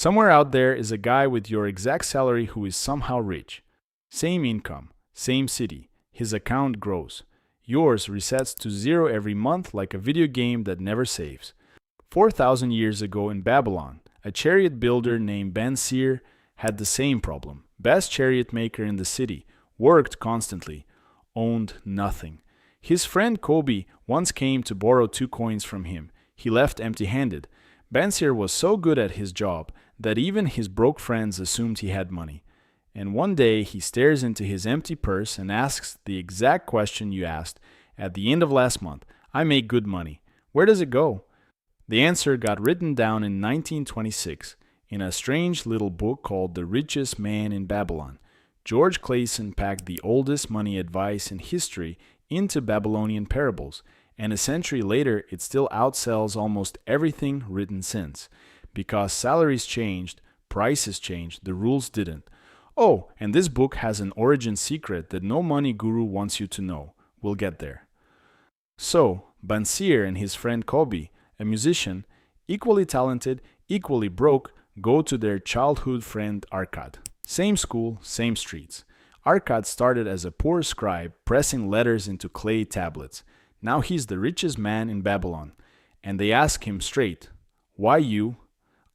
Somewhere out there is a guy with your exact salary who is somehow rich. Same income, same city. His account grows. Yours resets to zero every month like a video game that never saves. 4,000 years ago in Babylon, a chariot builder named Dabasir had the same problem. Best chariot maker in the city, worked constantly, owned nothing. His friend Kobe once came to borrow 2 coins from him. He left empty-handed. Dabasir was so good at his job that even his broke friends assumed he had money. And one day he stares into his empty purse and asks the exact question you asked at the end of last month. I make good money. Where does it go? The answer got written down in 1926 in a strange little book called The Richest Man in Babylon. George Clason packed the oldest money advice in history into Babylonian parables, and a century later it still outsells almost everything written since. Because salaries changed, prices changed, the rules didn't. Oh, and this book has an origin secret that no money guru wants you to know. We'll get there. So, Dabasir and his friend Kobe, a musician, equally talented, equally broke, go to their childhood friend Arkad. Same school, same streets. Arkad started as a poor scribe, pressing letters into clay tablets. Now he's the richest man in Babylon. And they ask him straight, "Why you?"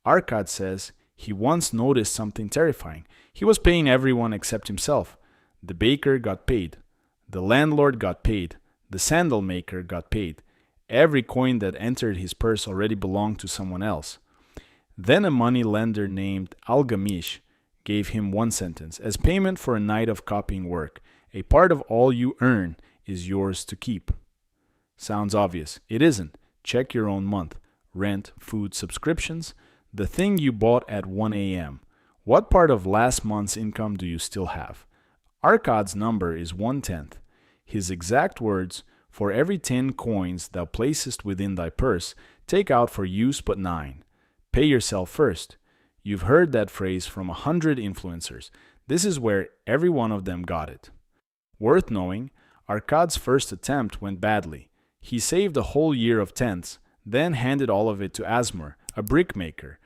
Arkad says he once noticed something terrifying. He was paying everyone except himself. The baker got paid. The landlord got paid. The sandal maker got paid. Every coin that entered his purse already belonged to someone else. Then a money lender named Algamish gave him one sentence. As payment for a night of copying work, a part of all you earn is yours to keep. Sounds obvious. It isn't. Check your own month. Rent, food, subscriptions. The thing you bought at 1 a.m. What part of last month's income do you still have? Arkad's number is 1/10. His exact words, "For every 10 coins thou placest within thy purse, take out for use but 9. Pay yourself first." You've heard that phrase from 100 influencers. This is where every one of them got it. Worth knowing, Arkad's first attempt went badly. He saved a whole year of tenths, then handed all of it to Asmur, a brickmaker,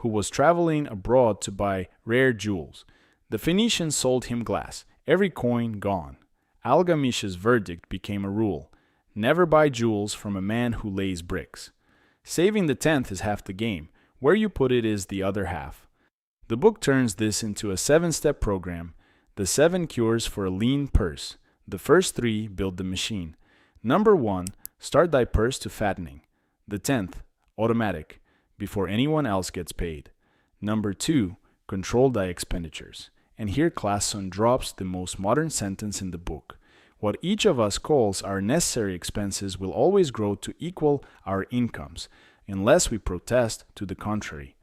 who was traveling abroad to buy rare jewels. The Phoenicians sold him glass, every coin gone. Algamish's verdict became a rule: never buy jewels from a man who lays bricks. Saving the 10th is half the game. Where you put it is the other half. The book turns this into a 7-step program. The 7 cures for a lean purse. The first 3 build the machine. Number 1, start thy purse to fattening. The 10th, automatic, before anyone else gets paid. Number 2, control thy expenditures. And here Clason drops the most modern sentence in the book. What each of us calls our necessary expenses will always grow to equal our incomes, unless we protest to the contrary.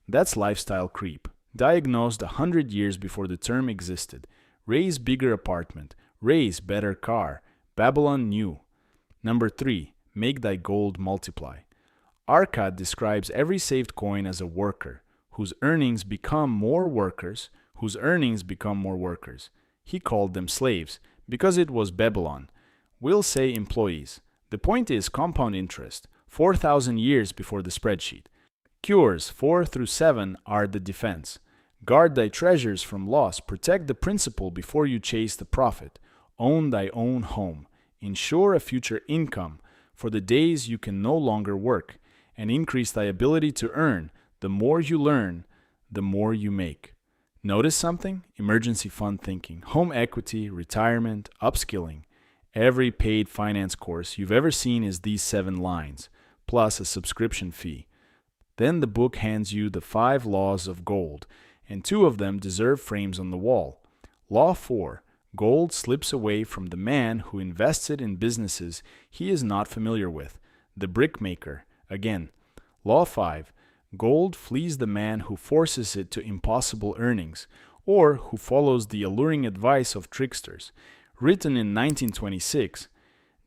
That's lifestyle creep, diagnosed 100 years before the term existed. Raise bigger apartment, raise better car. Babylon knew. Number 3, make thy gold multiply. Arkad describes every saved coin as a worker, whose earnings become more workers, whose earnings become more workers. He called them slaves, because it was Babylon. We'll say employees. The point is compound interest, 4,000 years before the spreadsheet. Cures 4 through 7 are the defense. Guard thy treasures from loss, protect the principal before you chase the profit. Own thy own home. Ensure a future income for the days you can no longer work, and increase thy ability to earn. The more you learn, the more you make. Notice something? Emergency fund thinking, home equity, retirement, upskilling. Every paid finance course you've ever seen is these 7 lines, plus a subscription fee. Then the book hands you the 5 laws of gold, and 2 of them deserve frames on the wall. Law 4. Gold slips away from the man who invests it in businesses he is not familiar with, the brickmaker. Again. Law 5. Gold flees the man who forces it to impossible earnings, or who follows the alluring advice of tricksters. Written in 1926,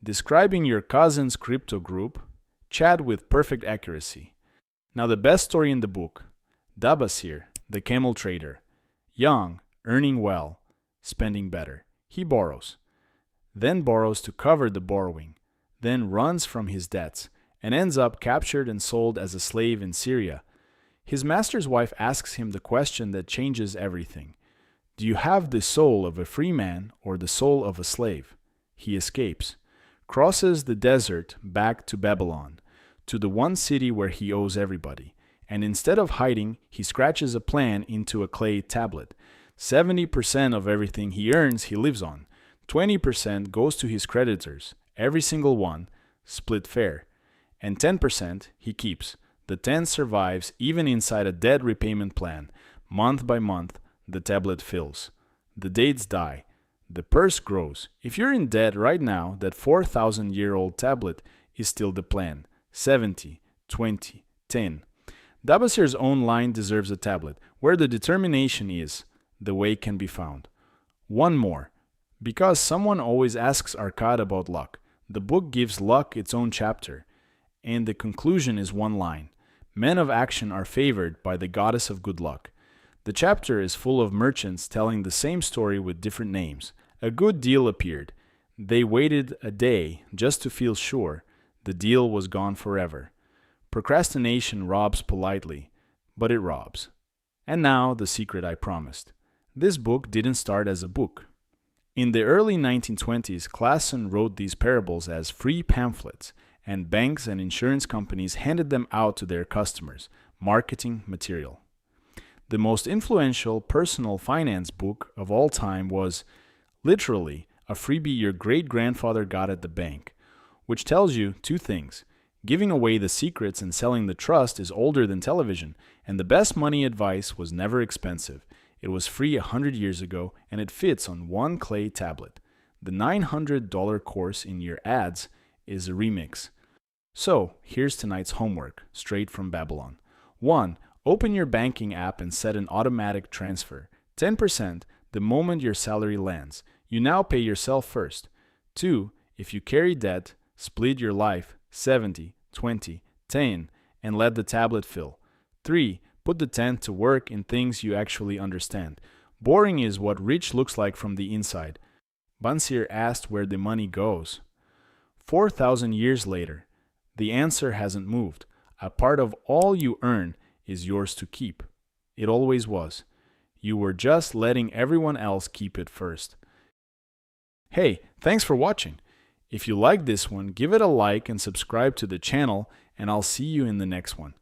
describing your cousin's crypto group, chat with perfect accuracy. Now the best story in the book. Dabasir, the camel trader. Young, earning well, spending better. He borrows. Then borrows to cover the borrowing. Then runs from his debts, and ends up captured and sold as a slave in Syria. His master's wife asks him the question that changes everything. Do you have the soul of a free man or the soul of a slave? He escapes, crosses the desert back to Babylon, to the one city where he owes everybody. And instead of hiding, he scratches a plan into a clay tablet. 70% of everything he earns, he lives on. 20% goes to his creditors, every single one, split fair. And 10% he keeps. The 10 survives even inside a debt repayment plan. Month by month, the tablet fills. The dates die. The purse grows. If you're in debt right now, that 4,000-year-old tablet is still the plan. 70, 20, 10. Dabasir's own line deserves a tablet. Where the determination is, the way can be found. One more. Because someone always asks Arkad about luck, the book gives luck its own chapter. And the conclusion is one line. Men of action are favored by the goddess of good luck. The chapter is full of merchants telling the same story with different names. A good deal appeared. They waited a day just to feel sure. The deal was gone forever. Procrastination robs politely, but it robs. And now the secret I promised. This book didn't start as a book. In the early 1920s, Clason wrote these parables as free pamphlets, and banks and insurance companies handed them out to their customers, marketing material. The most influential personal finance book of all time was, literally, a freebie your great-grandfather got at the bank, which tells you two things. Giving away the secrets and selling the trust is older than television, and the best money advice was never expensive. It was free 100 years ago, and it fits on one clay tablet. The $900 course in your ads is a remix. So, here's tonight's homework, straight from Babylon. 1. Open your banking app and set an automatic transfer. 10% the moment your salary lands. You now pay yourself first. 2. If you carry debt, split your life 70, 20, 10 and let the tablet fill. 3. Put the 10 to work in things you actually understand. Boring is what rich looks like from the inside. Dabasir asked where the money goes. 4,000 years later, the answer hasn't moved. A part of all you earn is yours to keep. It always was. You were just letting everyone else keep it first. Hey, thanks for watching. If you like this one, give it a like and subscribe to the channel, and I'll see you in the next one.